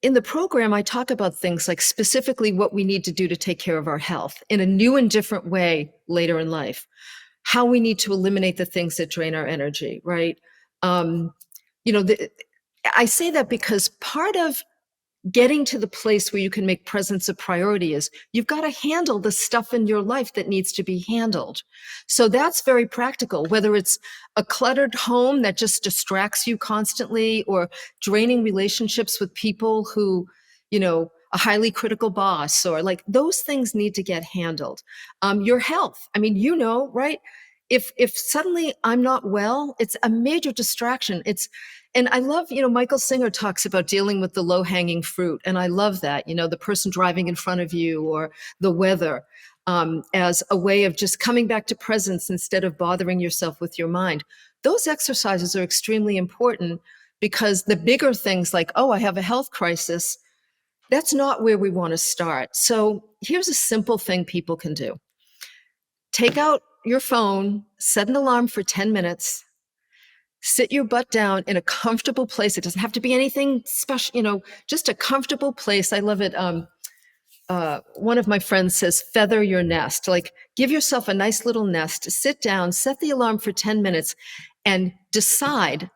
in the program, I talk about things like specifically what we need to do to take care of our health in a new and different way later in life, how we need to eliminate the things that drain our energy, right? Um, you know, the, I say that because part of getting to the place where you can make presence a priority is you've got to handle the stuff in your life that needs to be handled. So that's very practical, whether it's a cluttered home that just distracts you constantly, or draining relationships with people who, a highly critical boss, or like those things need to get handled. Your health. I mean, right? If suddenly I'm not well, it's a major distraction. And I love, Michael Singer talks about dealing with the low hanging fruit. And I love that, the person driving in front of you, or the weather, as a way of just coming back to presence instead of bothering yourself with your mind. Those exercises are extremely important, because the bigger things like, oh, I have a health crisis, that's not where we want to start. So here's a simple thing people can do. Take out your phone, set an alarm for 10 minutes, sit your butt down in a comfortable place. It doesn't have to be anything special, just a comfortable place. I love it. One of my friends says, feather your nest. Like, give yourself a nice little nest, sit down, set the alarm for 10 minutes, and decide.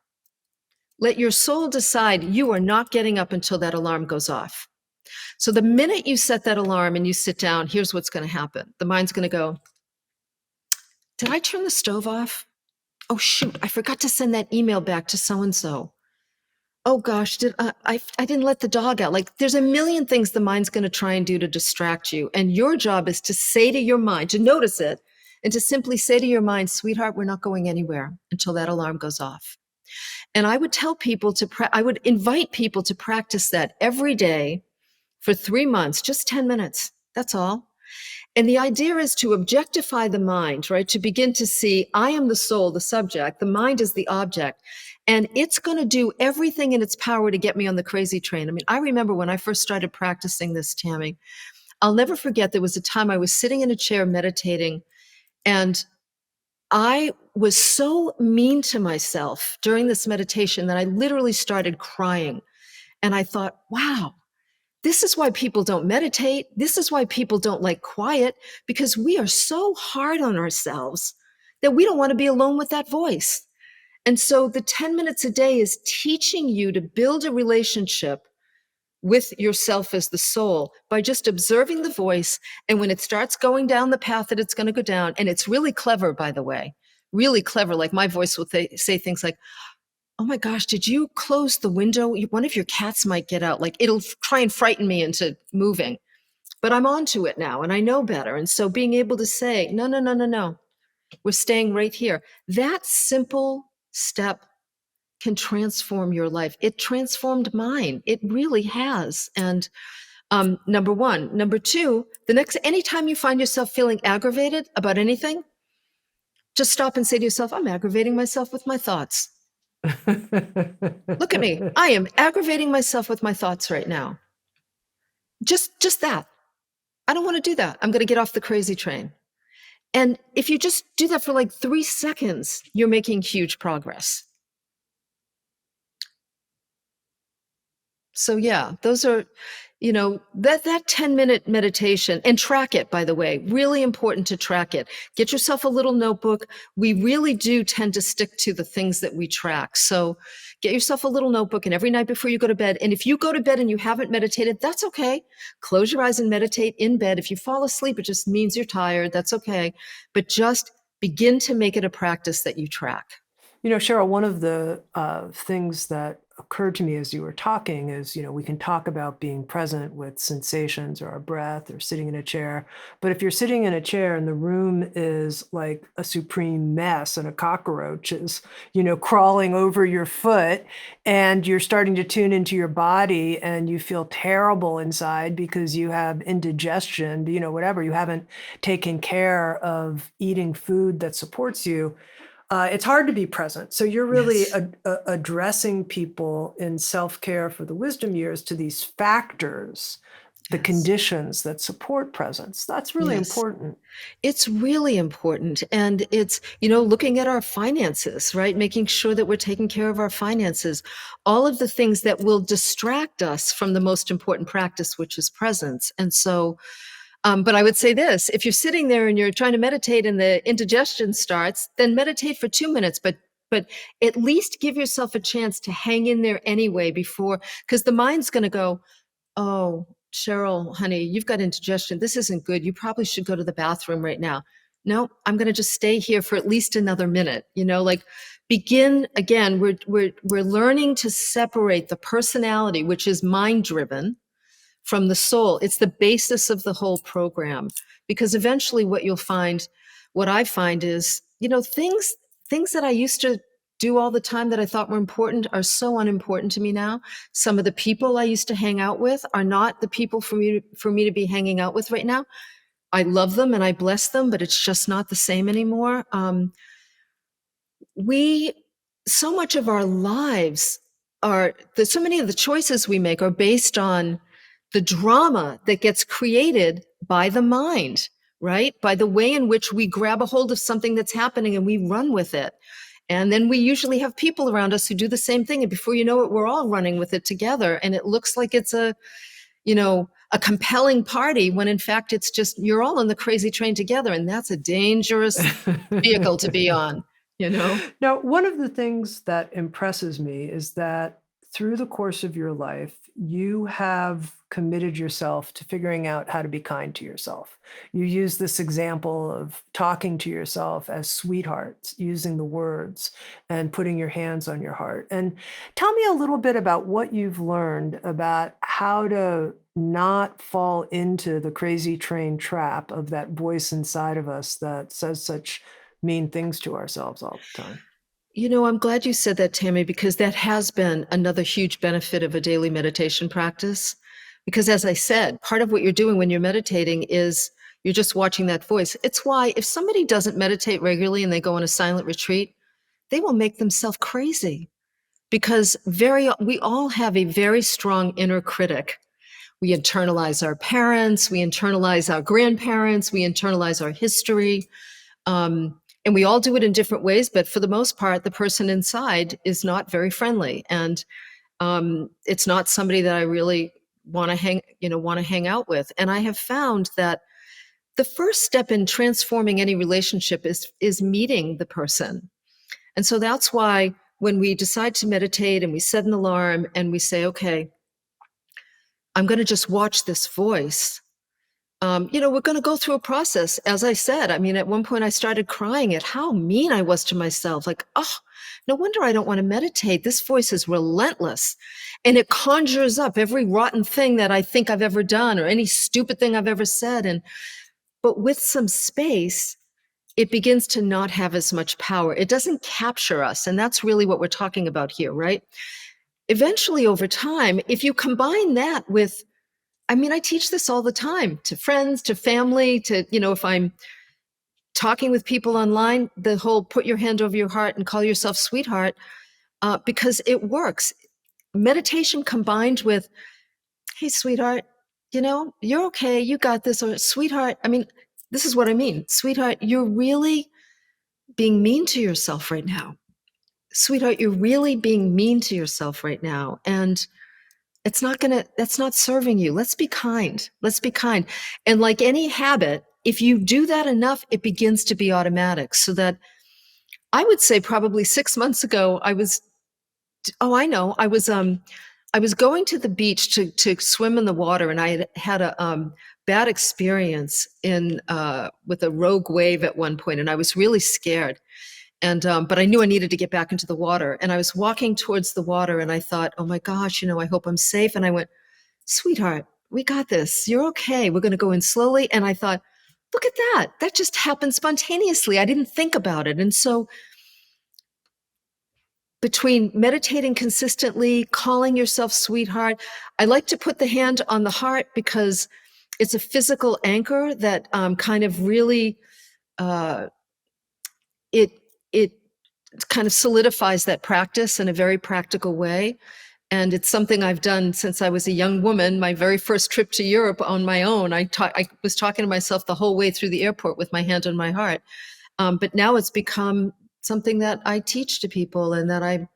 Let your soul decide you are not getting up until that alarm goes off. So the minute you set that alarm and you sit down, here's what's going to happen. The mind's going to go, did I turn the stove off? Oh, shoot, I forgot to send that email back to so-and-so. Oh gosh, I didn't let the dog out. Like, there's a million things the mind's going to try and do to distract you. And your job is to say to your mind, to notice it, and to simply say to your mind, sweetheart, we're not going anywhere until that alarm goes off. And I would tell people I would invite people to practice that every day for 3 months, just 10 minutes. That's all. And the idea is to objectify the mind, right? To begin to see, I am the soul, the subject, the mind is the object, and it's going to do everything in its power to get me on the crazy train. I mean, I remember when I first started practicing this, Tami, I'll never forget, there was a time I was sitting in a chair meditating, and I was so mean to myself during this meditation that I literally started crying. And I thought, wow, this is why people don't meditate. This is why people don't like quiet, because we are so hard on ourselves that we don't want to be alone with that voice. And so the 10 minutes a day is teaching you to build a relationship with yourself as the soul by just observing the voice. And when it starts going down the path that it's going to go down, and it's really clever, by the way, really clever. Like, my voice will say things like, oh my gosh, did you close the window? One of your cats might get out. Like, it'll try and frighten me into moving. But I'm onto it now, and I know better. And so being able to say, no, no, no, no, no, we're staying right here. That simple step can transform your life. It transformed mine. It really has. And number one. Number two, anytime you find yourself feeling aggravated about anything, just stop and say to yourself, I'm aggravating myself with my thoughts. Look at me. I am aggravating myself with my thoughts right now. Just that. I don't want to do that. I'm going to get off the crazy train. And if you just do that for like 3 seconds, you're making huge progress. So yeah, those are, that 10-minute meditation, and track it, by the way, really important to track it. Get yourself a little notebook. We really do tend to stick to the things that we track. So get yourself a little notebook, and every night before you go to bed, and if you go to bed and you haven't meditated, that's okay. Close your eyes and meditate in bed. If you fall asleep, it just means you're tired. That's okay. But just begin to make it a practice that you track. Cheryl, one of the things that occurred to me as you were talking is, we can talk about being present with sensations or our breath or sitting in a chair. But if you're sitting in a chair and the room is like a supreme mess and a cockroach is, crawling over your foot, and you're starting to tune into your body and you feel terrible inside because you have indigestion, whatever, you haven't taken care of eating food that supports you. It's hard to be present. So you're really Yes. addressing people in self-care for the wisdom years to these factors, the Yes. conditions that support presence. That's really Yes. important. It's really important. And it's, looking at our finances, right? Making sure that we're taking care of our finances, all of the things that will distract us from the most important practice, which is presence. And so, but I would say this, if you're sitting there and you're trying to meditate and the indigestion starts, then meditate for 2 minutes, but at least give yourself a chance to hang in there anyway because the mind's going to go, Oh, Cheryl, honey, you've got indigestion. This isn't good. You probably should go to the bathroom right now. No, I'm going to just stay here for at least another minute. Like begin again. We're learning to separate the personality, which is mind driven, from the soul. It's the basis of the whole program. Because eventually what I find is, things that I used to do all the time that I thought were important are so unimportant to me now. Some of the people I used to hang out with are not the people for me to be hanging out with right now. I love them and I bless them, but it's just not the same anymore. We So much of our lives so many of the choices we make are based on the drama that gets created by the mind, right? By the way in which we grab a hold of something that's happening and we run with it. And then we usually have people around us who do the same thing. And before you know it, we're all running with it together. And it looks like it's a compelling party when in fact it's just, you're all on the crazy train together. And that's a dangerous vehicle to be on, you know? Now, one of the things that impresses me is that through the course of your life, you have committed yourself to figuring out how to be kind to yourself. You use this example of talking to yourself as sweethearts, using the words and putting your hands on your heart. And tell me a little bit about what you've learned about how to not fall into the crazy train trap of that voice inside of us that says such mean things to ourselves all the time. I'm glad you said that, Tammy, because that has been another huge benefit of a daily meditation practice. Because as I said, part of what you're doing when you're meditating is you're just watching that voice. It's why if somebody doesn't meditate regularly and they go on a silent retreat, they will make themselves crazy because we all have a very strong inner critic. We internalize our parents, we internalize our grandparents, we internalize our history. And we all do it in different ways, but for the most part, the person inside is not very friendly. And it's not somebody that I really want to hang out with. And I have found that the first step in transforming any relationship is meeting the person. And so that's why when we decide to meditate and we set an alarm and we say, okay, I'm going to just watch this voice. We're going to go through a process. As I said, I mean, at one point I started crying at how mean I was to myself. Like, oh, no wonder I don't want to meditate. This voice is relentless. And it conjures up every rotten thing that I think I've ever done or any stupid thing I've ever said. But with some space, it begins to not have as much power. It doesn't capture us. And that's really what we're talking about here, right? Eventually, over time, if you combine that with, I teach this all the time to friends, to family, if I'm talking with people online, the whole put your hand over your heart and call yourself sweetheart, because it works. Meditation combined with, hey, sweetheart, you're okay, you got this, or sweetheart, this is what I mean. Sweetheart, you're really being mean to yourself right now. Sweetheart, you're really being mean to yourself right now. And that's not serving you. Let's be kind. Let's be kind. And like any habit, if you do that enough, it begins to be automatic. So that I would say probably 6 months ago, I was going to the beach to swim in the water, and I had a bad experience with a rogue wave at one point, and I was really scared. And but I knew I needed to get back into the water. And I was walking towards the water and I thought, oh my gosh, I hope I'm safe. And I went, sweetheart, we got this. You're okay. We're going to go in slowly. And I thought, look at that. That just happened spontaneously. I didn't think about it. And so between meditating consistently, calling yourself sweetheart, I like to put the hand on the heart because it's a physical anchor that kind of really, it kind of solidifies that practice in a very practical way. And it's something I've done since I was a young woman. My very first trip to Europe on my own, I was talking to myself the whole way through the airport with my hand on my heart. But now it's become something that I teach to people and that I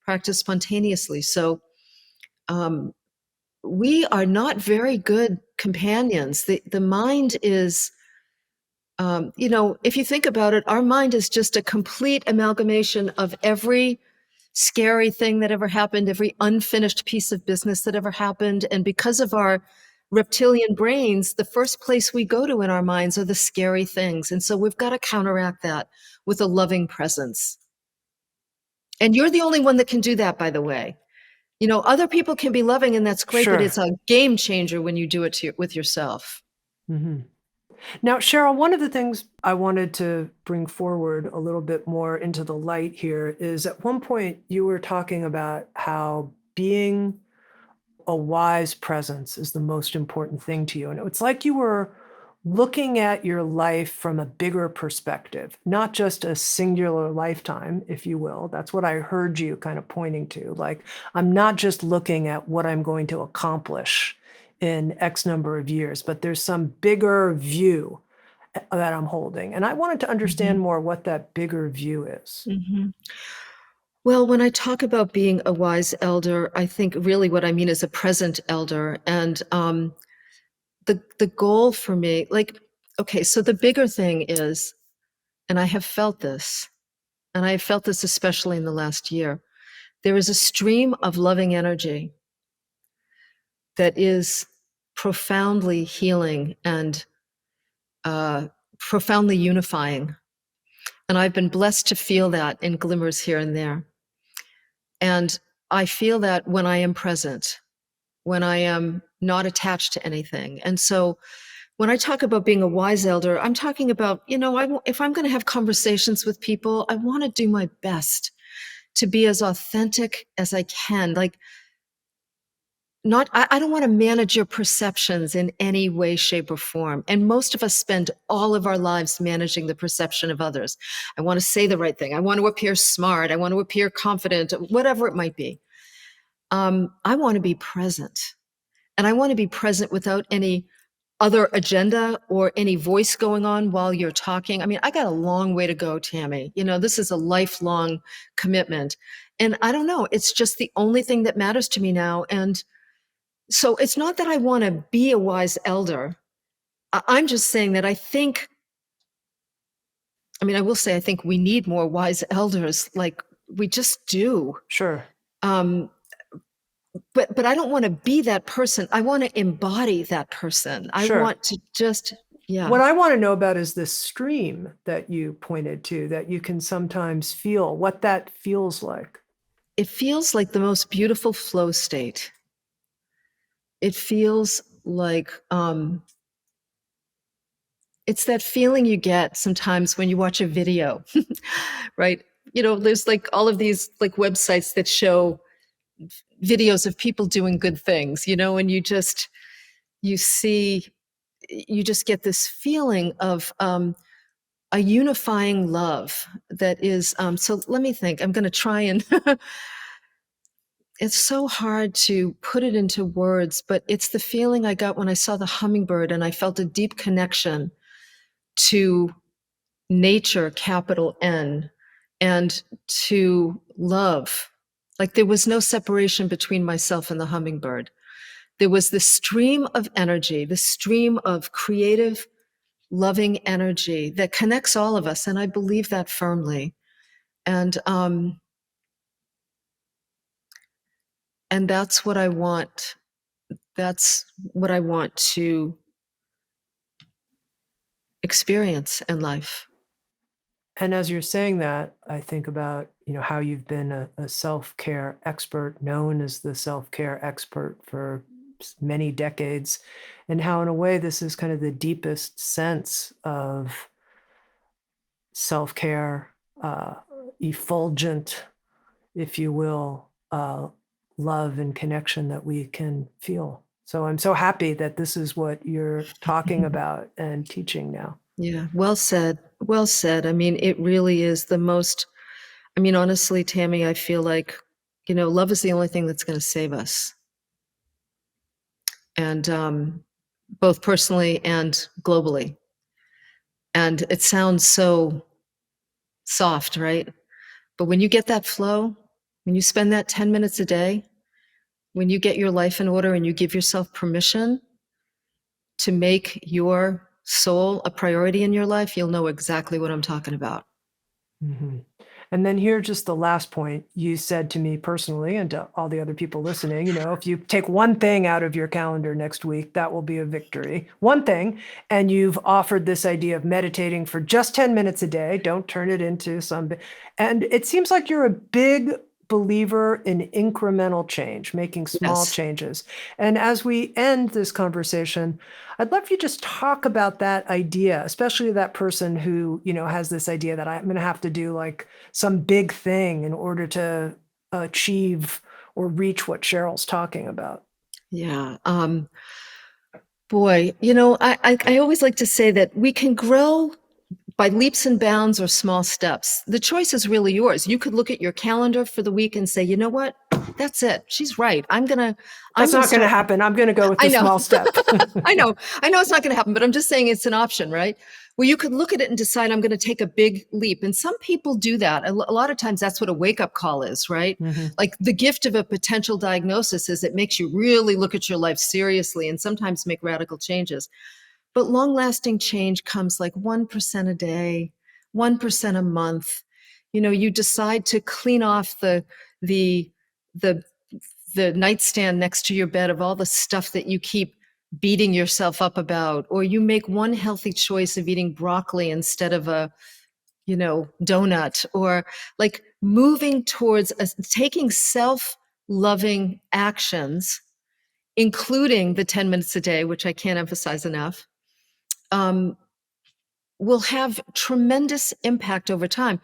practice spontaneously. So we are not very good companions. The mind is, if you think about it, our mind is just a complete amalgamation of every scary thing that ever happened, every unfinished piece of business that ever happened. And because of our reptilian brains, the first place we go to in our minds are the scary things. And so we've got to counteract that with a loving presence. And you're the only one that can do that, by the way. Other people can be loving, and that's great, but Sure. it's a game changer when you do it with yourself. Hmm. Now, Cheryl, one of the things I wanted to bring forward a little bit more into the light here is at one point you were talking about how being a wise presence is the most important thing to you. And it's like you were looking at your life from a bigger perspective, not just a singular lifetime, if you will. That's what I heard you kind of pointing to. Like, I'm not just looking at what I'm going to accomplish in X number of years, but there's some bigger view that I'm holding. And I wanted to understand more what that bigger view is. Mhm. Well, when I talk about being a wise elder, I think really what I mean is a present elder. And the goal for me, okay, so the bigger thing is, and I have felt this, and I have felt this especially in the last year, there is a stream of loving energy that is profoundly healing and profoundly unifying. And I've been blessed to feel that in glimmers here and there. And I feel that when I am present, when I am not attached to anything. And so when I talk about being a wise elder, I'm talking about, if I'm going to have conversations with people, I want to do my best to be as authentic as I can. I don't want to manage your perceptions in any way, shape, or form. And most of us spend all of our lives managing the perception of others. I want to say the right thing. I want to appear smart. I want to appear confident, whatever it might be. I want to be present. And I want to be present without any other agenda or any voice going on while you're talking. I mean, I got a long way to go, Tami. This is a lifelong commitment. And I don't know, it's just the only thing that matters to me now. And so it's not that I want to be a wise elder. I'm just saying that I will say, I think we need more wise elders. Like, we just do. Sure. Um, but I don't want to be that person. I want to embody that person. I Sure. want to just, yeah. What I want to know about is this stream that you pointed to, that you can sometimes feel, what that feels like. It feels like the most beautiful flow state. It feels like it's that feeling you get sometimes when you watch a video, right? There's like all of these like websites that show videos of people doing good things, and you see, you just get this feeling of a unifying love that is, so let me think, I'm going to try and, it's so hard to put it into words, but it's the feeling I got when I saw the hummingbird and I felt a deep connection to nature, capital N, and to love. Like, there was no separation between myself and the hummingbird. There was this stream of energy, this stream of creative, loving energy that connects all of us. And I believe that firmly. And that's what I want. That's what I want to experience in life. And as you're saying that, I think about, how you've been a self-care expert, known as the self-care expert for many decades, and how in a way this is kind of the deepest sense of self-care, effulgent, if you will, love and connection that we can feel. So I'm so happy that this is what you're talking about and teaching now. Yeah, well said. Well said. I mean, it really is the most, honestly, Tami, I feel like, love is the only thing that's going to save us. And both personally and globally. And it sounds so soft, right? But when you get that flow, when you spend that 10 minutes a day, when you get your life in order and you give yourself permission to make your soul a priority in your life, you'll know exactly what I'm talking about. Mm-hmm. And then here, just the last point, you said to me personally and to all the other people listening, if you take one thing out of your calendar next week, that will be a victory. One thing. And you've offered this idea of meditating for just 10 minutes a day. Don't turn it into and it seems like you're a big believer in incremental change, making small Yes. changes. And as we end this conversation, I'd love you to just talk about that idea, especially that person who, has this idea that I'm going to have to do like some big thing in order to achieve or reach what Cheryl's talking about. Yeah. Boy, I always like to say that we can grow by leaps and bounds or small steps. The choice is really yours. You could look at your calendar for the week and say, you know what? That's it. She's right. That's not going to happen. I'm going to go with I the know. small step. I know it's not going to happen, but I'm just saying it's an option, right? Well, you could look at it and decide I'm going to take a big leap. And some people do that. A lot of times that's what a wake-up call is, right? Mhm. Like the gift of a potential diagnosis is it makes you really look at your life seriously and sometimes make radical changes. But long-lasting change comes like 1% a day, 1% a month. You decide to clean off the the nightstand next to your bed of all the stuff that you keep beating yourself up about, or you make one healthy choice of eating broccoli instead of a donut, or like moving towards taking self-loving actions, including the 10 minutes a day, which I can't emphasize enough, will have tremendous impact over time.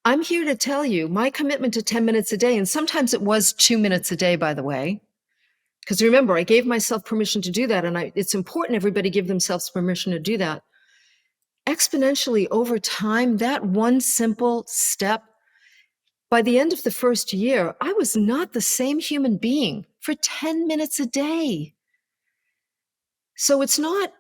I'm here to tell you my commitment to 10 minutes a day, and sometimes it was 2 minutes a day, by the way, because remember, I gave myself permission to do that, and it's important everybody give themselves permission to do that. Exponentially over time, that one simple step, by the end of the first year, I was not the same human being for 10 minutes a day. So it's not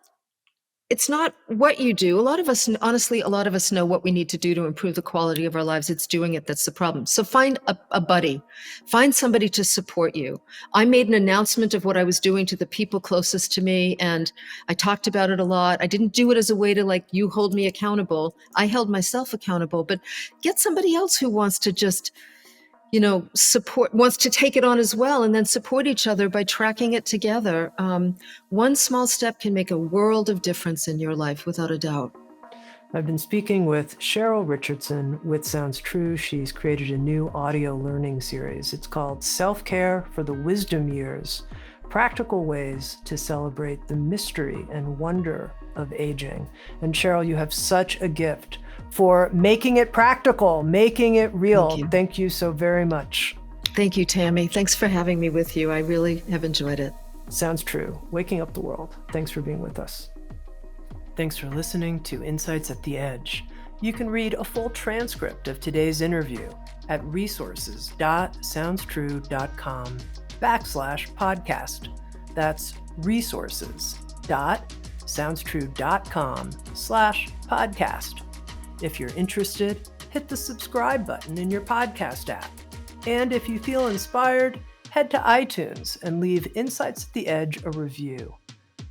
what you do. A lot of us, honestly, a lot of us know what we need to do to improve the quality of our lives. It's doing it that's the problem. So find a buddy, find somebody to support you. I made an announcement of what I was doing to the people closest to me, and I talked about it a lot. I didn't do it as a way to like, you hold me accountable. I held myself accountable, but get somebody else who wants to just wants to take it on as well, and then support each other by tracking it together. One small step can make a world of difference in your life, without a doubt. I've been speaking with Cheryl Richardson with Sounds True. She's created a new audio learning series. It's called Self-Care for the Wisdom Years, Practical Ways to Celebrate the Mystery and Wonder of Aging. And Cheryl, you have such a gift for making it practical, making it real. Thank you so very much. Thank you, Tami. Thanks for having me with you. I really have enjoyed it. Sounds True, waking up the world. Thanks for being with us. Thanks for listening to Insights at the Edge. You can read a full transcript of today's interview at resources.soundstrue.com/podcast. That's resources.soundstrue.com/podcast. If you're interested, hit the subscribe button in your podcast app. And if you feel inspired, head to iTunes and leave Insights at the Edge a review.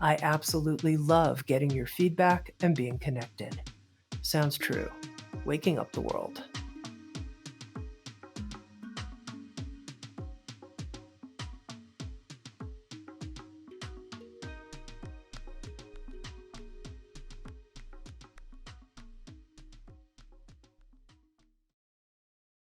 I absolutely love getting your feedback and being connected. Sounds True, waking up the world.